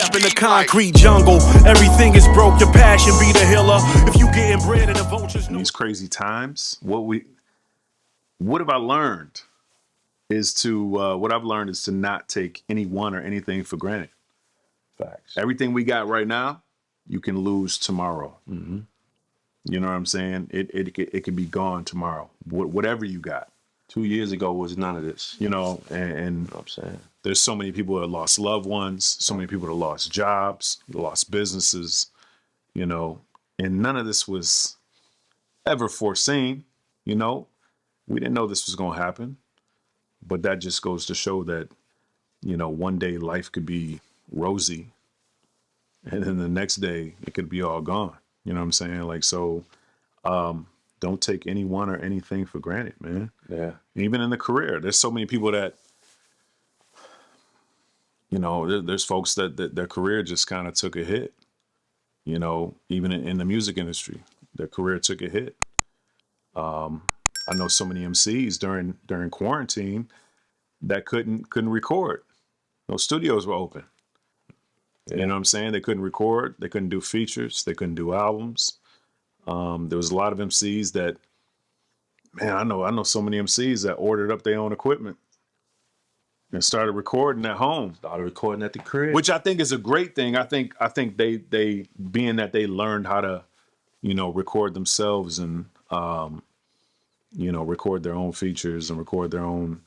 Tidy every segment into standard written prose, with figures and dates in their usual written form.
step in the concrete jungle. Everything is broke, your passion be the healer. If you getting bread and the vultures. In these crazy times, what have I learned is to not take anyone or anything for granted. Facts. Everything we got right now, you can lose tomorrow. Mm-hmm. You know what I'm saying? It could be gone tomorrow. Whatever you got. 2 years ago was none of this. You know, and you know what I'm saying? There's so many people that lost loved ones, so many people that lost jobs, lost businesses, you know, and none of this was ever foreseen, you know. We didn't know this was going to happen, but that just goes to show that, you know, one day life could be rosy and then the next day it could be all gone. You know what I'm saying? Like, so don't take anyone or anything for granted, man. Yeah. Even in the career, there's so many people that, you know, there's folks that their career just kind of took a hit, you know, even in the music industry, their career took a hit. I know so many MCs during quarantine that couldn't record. No studios were open. Yeah. You know what I'm saying? They couldn't record. They couldn't do features. They couldn't do albums. There was a lot of MCs that, man, I know so many MCs that ordered up their own equipment and started recording at home. Started recording at the crib. Which I think is a great thing. I think they being that they learned how to, you know, record themselves and, you know, record their own features and record their own,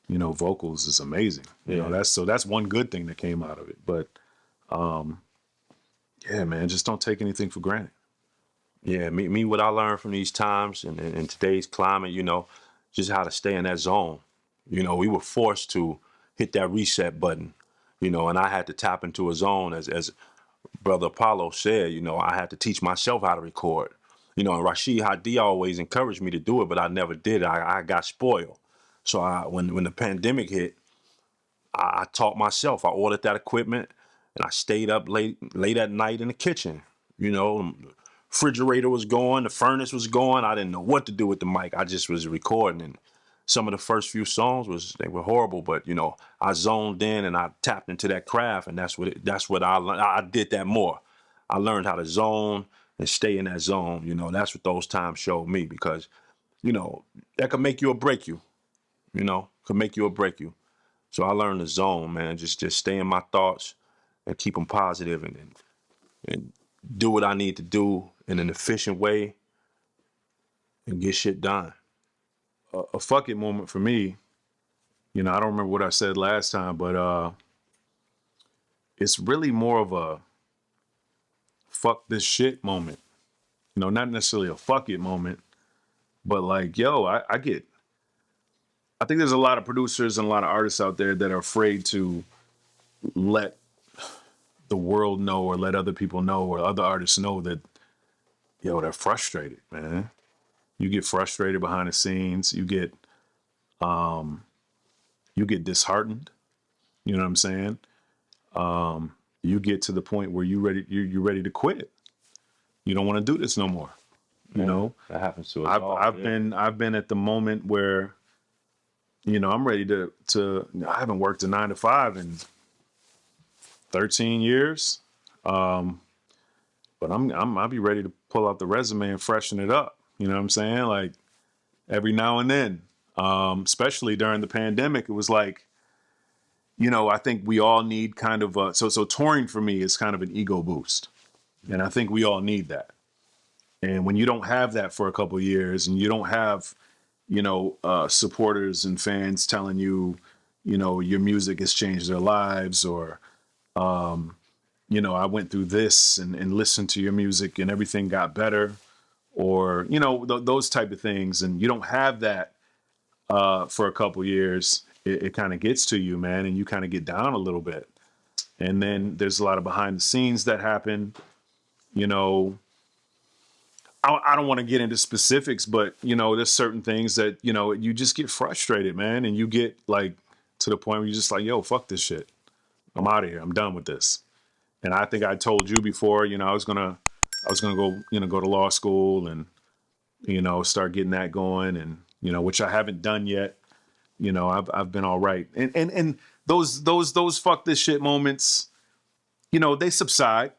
you know, vocals is amazing. You know, that's one good thing that came out of it. But, yeah, man, just don't take anything for granted. Yeah, me, what I learned from these times and in today's climate, you know, just how to stay in that zone. You know, we were forced to hit that reset button, you know, and I had to tap into a zone as Brother Apollo said, you know, I had to teach myself how to record. You know, and Rashid Hadi always encouraged me to do it, but I never did. I got spoiled. So when the pandemic hit, I taught myself. I ordered that equipment and I stayed up late at night in the kitchen. You know, the refrigerator was going, the furnace was going. I didn't know what to do with the mic. I just was recording, and some of the first few songs they were horrible, but you know, I zoned in and I tapped into that craft, and that's what I learned. I did that more. I learned how to zone and stay in that zone. You know, that's what those times showed me, because, you know, that could make you or break you. You know, could make you or break you. So I learned the zone, man. Just stay in my thoughts and keep them positive, and do what I need to do in an efficient way and get shit done. A fuck it moment for me, you know, I don't remember what I said last time, but it's really more of a fuck this shit moment. You know, not necessarily a fuck it moment, but like, yo, I think there's a lot of producers and a lot of artists out there that are afraid to let the world know or let other people know or other artists know that, yo, they're frustrated, man. You get frustrated behind the scenes. You get disheartened. You know what I'm saying? You get to the point where you're ready to quit. You don't want to do this no more. You know, that happens to us all. I've been at the moment where, you know, I'm ready to I haven't worked a 9 to 5 in 13 years. But I'll be ready to pull out the resume and freshen it up. You know what I'm saying? Like every now and then, especially during the pandemic, it was like, you know, I think we all need kind of so touring for me is kind of an ego boost. And I think we all need that. And when you don't have that for a couple of years and you don't have, you know, supporters and fans telling you, you know, your music has changed their lives, or, you know, I went through this and listened to your music and everything got better, or, you know, those type of things. And you don't have that for a couple of years. It kind of gets to you, man, and you kind of get down a little bit. And then there's a lot of behind the scenes that happen. You know, I don't want to get into specifics, but, you know, there's certain things that, you know, you just get frustrated, man. And you get like to the point where you're just like, yo, fuck this shit. I'm out of here. I'm done with this. And I think I told you before, you know, I was gonna go, you know, go to law school and, you know, start getting that going, and, you know, which I haven't done yet. You know, I've been all right. And those fuck this shit moments, they subside.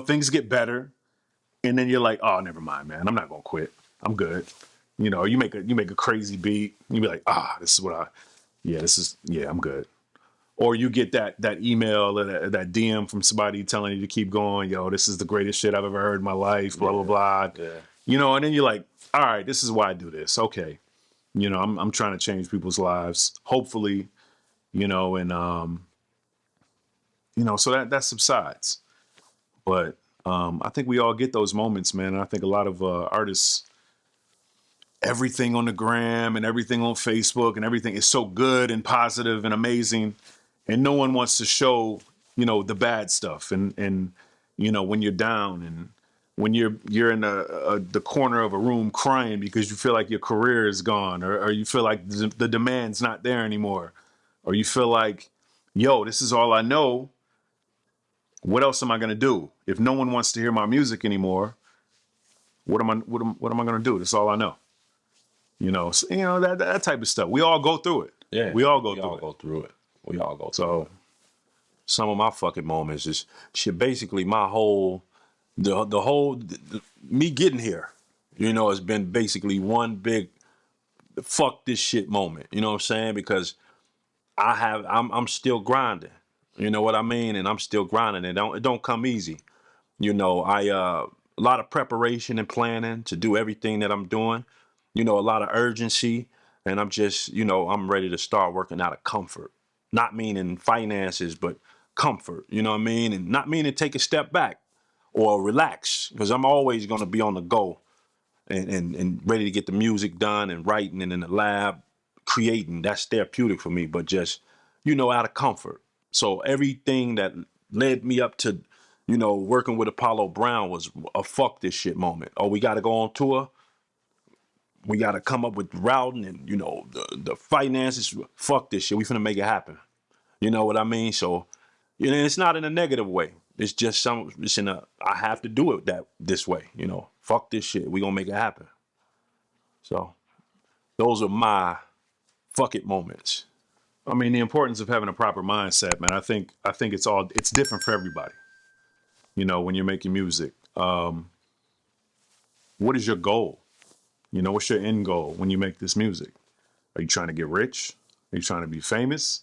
Things get better, and then you're like, oh, never mind, man. I'm not gonna quit. I'm good. You make a crazy beat. You be like, this is I'm good. Or you get that email or that DM from somebody telling you to keep going. Yo, this is the greatest shit I've ever heard in my life. Blah blah blah. Yeah. And then you're like, all right, this is why I do this. Okay, I'm trying to change people's lives. Hopefully, and so that subsides. But I think we all get those moments, man. And I think a lot of artists, everything on the gram and everything on Facebook and everything is so good and positive and amazing, and no one wants to show the bad stuff and when you're down and when you're in the corner of a room crying because you feel like your career is gone, or you feel like the demand's not there anymore, or you feel like, yo, this is all I know. What else am I gonna do if no one wants to hear my music anymore? What am I gonna do? That's all I know. So, that type of stuff. We all go through it. Yeah. We all go We through all it. go through it. We all go through So it. Some of my fucking moments is shit. Basically, my whole, me getting here, has been basically one big fuck this shit moment. You know what I'm saying? Because I'm still grinding. You know what I mean? And I'm still grinding. It don't come easy. A lot of preparation and planning to do everything that I'm doing. A lot of urgency, and I'm just, I'm ready to start working out of comfort. Not meaning finances, but comfort. You know what I mean? And not meaning take a step back or relax, because I'm always going to be on the go and ready to get the music done and writing and in the lab creating. That's therapeutic for me, but just, out of comfort. So everything that led me up to, working with Apollo Brown was a fuck this shit moment. Oh, we got to go on tour. We got to come up with routing and, the finances. Fuck this shit. We finna make it happen. You know what I mean? So, it's not in a negative way. It's just I have to do it this way. Fuck this shit. We gonna make it happen. So those are my fuck it moments. I mean, the importance of having a proper mindset, man. I think it's different for everybody. When you're making music, what is your goal? What's your end goal when you make this music? Are you trying to get rich? Are you trying to be famous?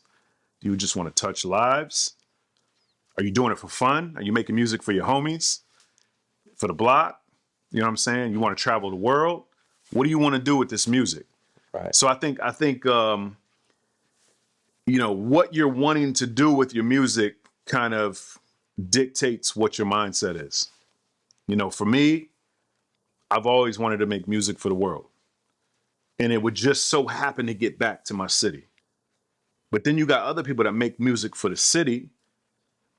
Do you just want to touch lives? Are you doing it for fun? Are you making music for your homies? For the block? You know what I'm saying? You want to travel the world? What do you want to do with this music? Right. So I think what you're wanting to do with your music kind of dictates what your mindset is. For me, I've always wanted to make music for the world. And it would just so happen to get back to my city. But then you got other people that make music for the city,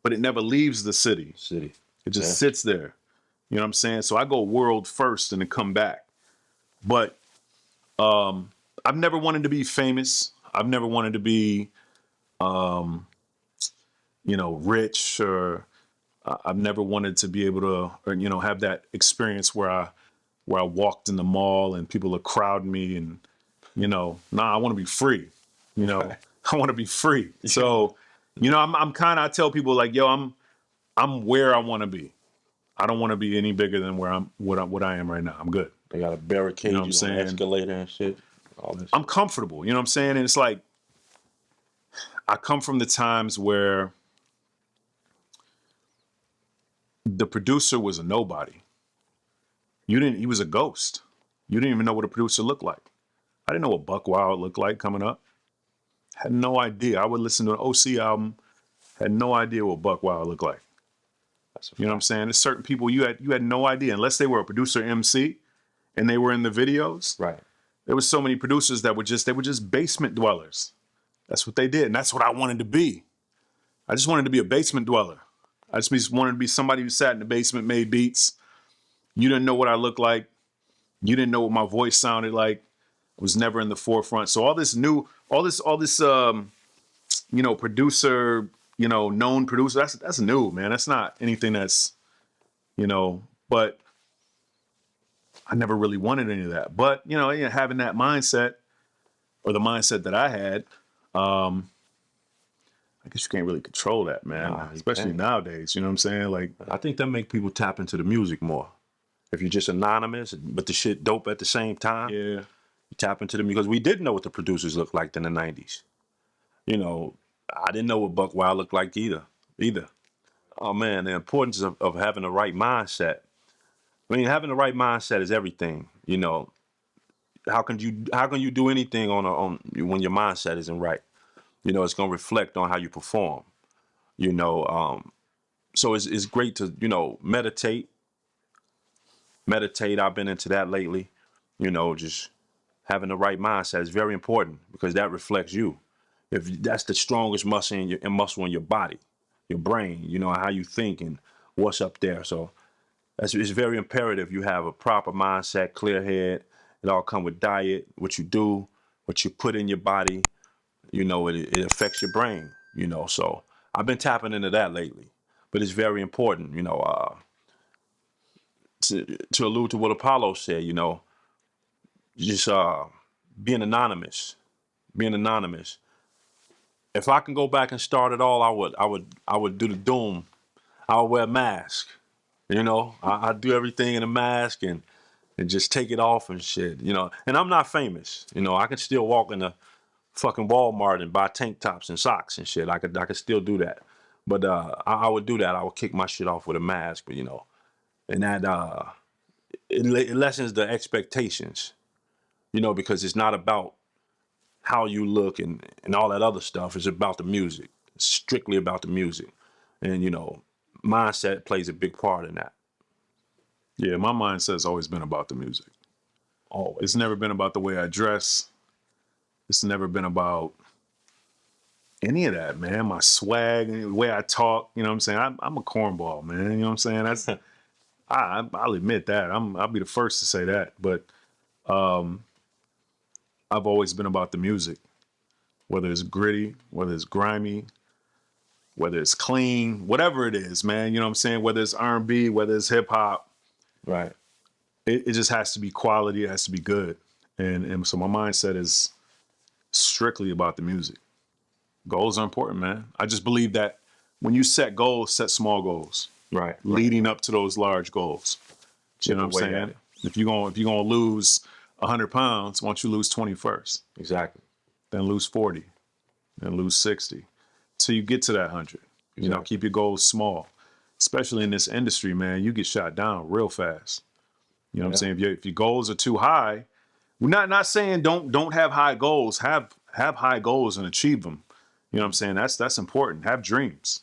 but it never leaves the city. It just sits there. You know what I'm saying? So I go world first and then come back. But I've never wanted to be famous. I've never wanted to be, rich, or I've never wanted to be able to, or, have that experience where I walked in the mall and people are crowding me and, I want to be free. I want to be free. So, I'm kind of, I tell people like, yo, I'm where I want to be. I don't want to be any bigger than what I am right now. I'm good. They got a barricade, You know what I'm saying? escalator and shit. All this. I'm comfortable. You know what I'm saying? And it's like, I come from the times where the producer was a nobody. He was a ghost. You didn't even know what a producer looked like. I didn't know what Buck Wild looked like coming up. Had no idea. I would listen to an OC album, had no idea what Buck Wild looked like. You know what I'm saying? There's certain people you had no idea, unless they were a producer MC and they were in the videos. Right. There was so many producers that were just basement dwellers. That's what they did. And that's what I wanted to be. I just wanted to be a basement dweller. I just wanted to be somebody who sat in the basement, made beats. You didn't know what I looked like. You didn't know what my voice sounded like. I was never in the forefront. So all this producer, known producer, that's new, man. That's not anything that's, but I never really wanted any of that. But, having that mindset, or the mindset that I had, I guess you can't really control that, man. Nah, you Especially can't. nowadays. You know what I'm saying? Like, I think that make people tap into the music more. If you're just anonymous, but the shit dope at the same time, yeah, you tap into them because we didn't know what the producers looked like in the '90s. You know, I didn't know what Buck Wild looked like either. Oh man, the importance of having the right mindset. I mean, having the right mindset is everything. You know, how can you do anything on when your mindset isn't right? You know, it's gonna reflect on how you perform. You know, so it's great to meditate. I've been into that lately. You know, just having the right mindset is very important because that reflects you. If that's the strongest muscle in your body, your brain, you know, how you think and what's up there. So it's very imperative you have a proper mindset, clear head. It all come with diet, what you do, what you put in your body. You know, it affects your brain. You know, so I've been tapping into that lately, but it's very important. You know, to allude to what Apollo said. You know, just being anonymous, being anonymous. If I can go back and start it all, I would do the doom. I would wear a mask. You know, I do everything in a mask and just take it off and shit. You know, and I'm not famous. You know, I can still walk in a fucking Walmart and buy tank tops and socks and shit. I could still do that. But I would do that. I would kick my shit off with a mask. But you know, and that it lessens the expectations. You know, because it's not about how you look and all that other stuff. It's about the music. It's strictly about the music. And, you know, mindset plays a big part in that. yeah. My mindset's always been about the music. Always. It's never been about the way I dress. It's never been about any of that, man. My swag, the way I talk. You know what I'm saying? I'm a cornball, man. You know what I'm saying? That's I'll admit that. I'll be the first to say that. But I've always been about the music, whether it's gritty, whether it's grimy, whether it's clean, whatever it is, man. You know what I'm saying? Whether it's R&B, whether it's hip hop, Right. it just has to be quality. It has to be good. And so my mindset is strictly about the music. Goals are important, man. I just believe that when you set goals, set small goals, Right. leading up to those large goals. You know what I'm away at saying? it. If you're gonna lose 100 pounds, why don't you lose 20 first? Exactly. Then lose 40, then lose 60, till you get to that 100. You know, Exactly. keep your goals small. Especially in this industry, man, you get shot down real fast. You know what I'm saying? If your goals are too high, we're not saying don't have high goals. Have high goals and achieve them. You know what I'm saying? That's important. Have dreams,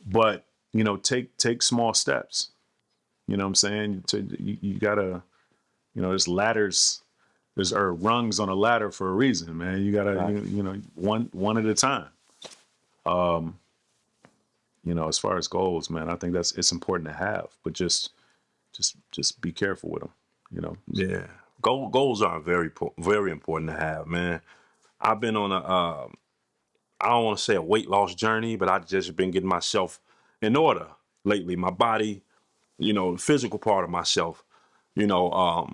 but you know, take small steps. You know what I'm saying? You gotta, you know, there's ladders, there's rungs on a ladder for a reason, man. You gotta, Right. you know, one at a time. You know, as far as goals, man, I think it's important to have, but just be careful with them. You know. Yeah. Goals are very important to have, man. I've been on I don't want to say a weight loss journey, but I've just been getting myself in order lately. My body, you know, the physical part of myself, you know,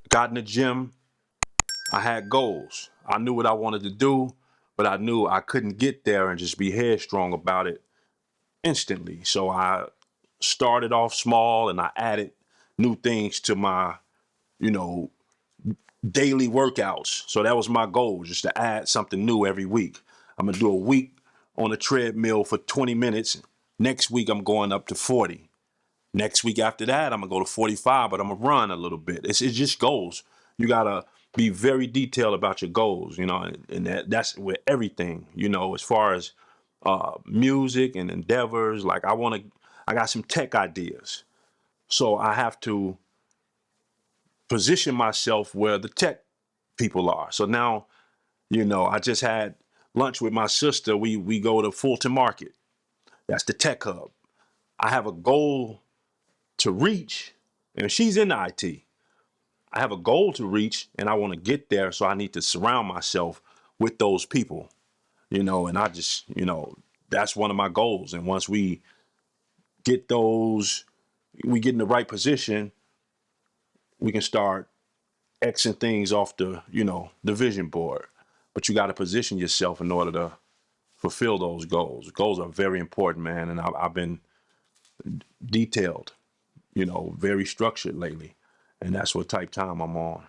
got in the gym. I had goals. I knew what I wanted to do, but I knew I couldn't get there and just be headstrong about it instantly. So I started off small and I added new things to my, you know, daily workouts. So that was my goal, just to add something new every week. I'm gonna do a week on a treadmill for 20 minutes. Next week I'm going up to 40. Next week after that, I'm gonna go to 45, but I'm gonna run a little bit. It's just goals. You gotta be very detailed about your goals, you know, and that's with everything, you know, as far as music and endeavors. Like I got some tech ideas, so I have to position myself where the tech people are. So now, you know, I just had lunch with my sister. We go to Fulton Market. That's the tech hub. I have a goal to reach, and she's in IT. I have a goal to reach, and I want to get there, so I need to surround myself with those people, you know, and I just, you know, that's one of my goals. And once we get we get in the right position, we can start Xing things off the, you know, the vision board. But you got to position yourself in order to fulfill those goals. Goals are very important, man, and I've been detailed, very structured lately, and that's what type time I'm on.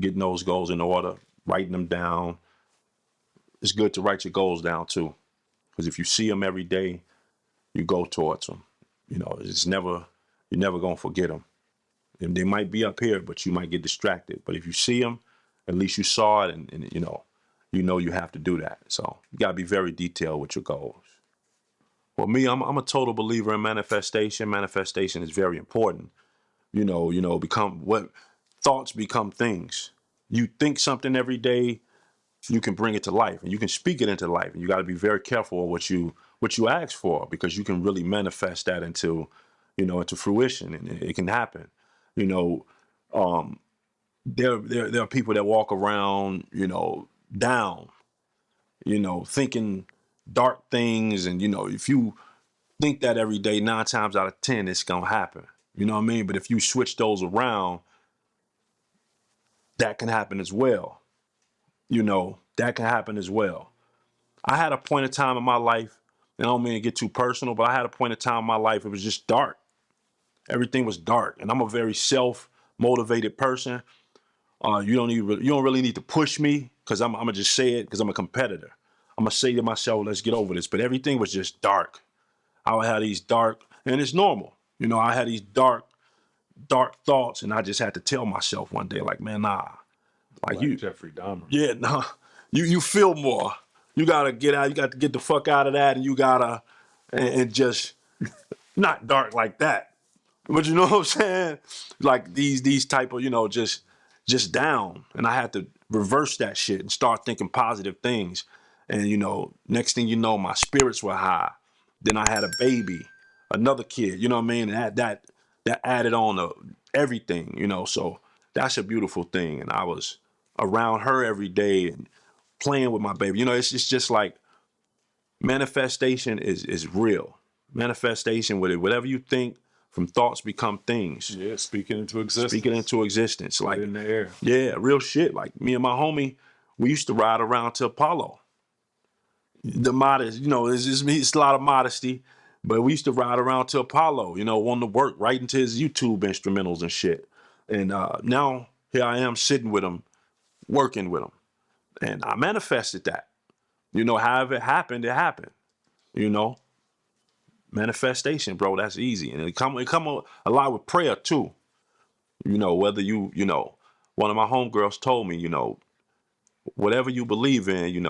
Getting those goals in order, writing them down. It's good to write your goals down too, because if you see them every day, you go towards them. You're never gonna forget them. And they might be up here, but you might get distracted. But if you see them, at least you saw it, and you have to do that. So you gotta be very detailed with your goals. Well, me, I'm a total believer in manifestation. Manifestation is very important. Become what thoughts become things. You think something every day, you can bring it to life, and you can speak it into life. And you got to be very careful of what you ask for, because you can really manifest that into fruition, and it can happen. There are people that walk around, down, thinking dark things, and if you think that every day, 9 times out of 10, it's gonna happen. You know what I mean? But if you switch those around, that can happen as well. That can happen as well. I had a point of time in my life, and I don't mean to get too personal, but I had a point of time in my life, it was just dark. Everything was dark, and I'm a very self-motivated person. You don't really need to push me, because I'm gonna just say it, because I'm a competitor. I'm gonna say to myself, let's get over this. But everything was just dark. I had these dark, and it's normal. I had these dark thoughts, and I just had to tell myself one day, like, man, nah. Like you, Jeffrey Dahmer. Yeah, nah. You feel more. You gotta get out. You got to get the fuck out of that, and you gotta and just not dark like that. But you know what I'm saying? Like these type of just down, and I had to reverse that shit and start thinking positive things. And next thing you know, my spirits were high. Then I had a baby, another kid. You know what I mean? And that added on to everything. So that's a beautiful thing. And I was around her every day and playing with my baby. It's just like manifestation is real. Manifestation with it, whatever you think, from thoughts become things. Yeah, speaking into existence. Speaking into existence, like in the air. Yeah, real shit. Like me and my homie, we used to ride around to Apollo. The modest, it's a lot of modesty, but we used to ride around to Apollo, wanting to work right into his YouTube instrumentals and shit. And now here I am sitting with him, working with him, and I manifested that. However it happened, it happened. Manifestation, bro, that's easy, and it come a lot with prayer too. Whether one of my homegirls told me, whatever you believe in,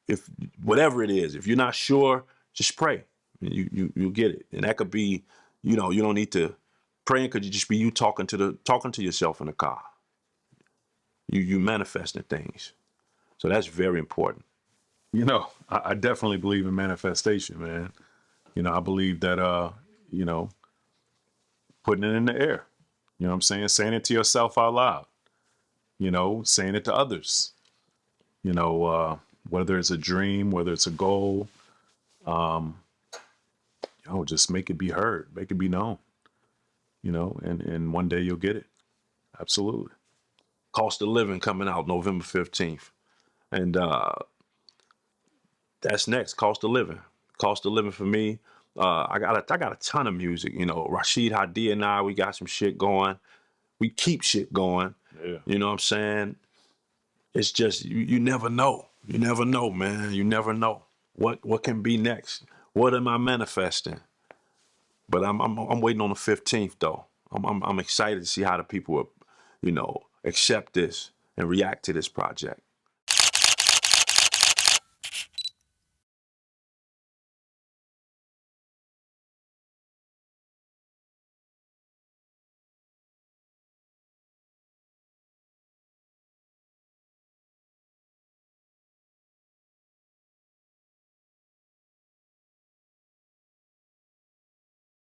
if whatever it is, if you're not sure, just pray. You get it, and that could be, you don't need to praying. Could just be you talking to yourself in the car. You manifesting things, so that's very important. I definitely believe in manifestation, man. I believe that, putting it in the air, what I'm saying it to yourself out loud, saying it to others, whether it's a dream, whether it's a goal, just make it be heard, make it be known, and one day you'll get it. Absolutely. Cost of Living coming out November 15th. And that's next. Cost of Living for me. I got a ton of music. Rashid Hadi and I, we got some shit going. We keep shit going. Yeah. You know what I'm saying? It's just you never know. You never know, man. You never know what can be next. What am I manifesting? But I'm waiting on the 15th though. I'm excited to see how the people will, accept this and react to this project.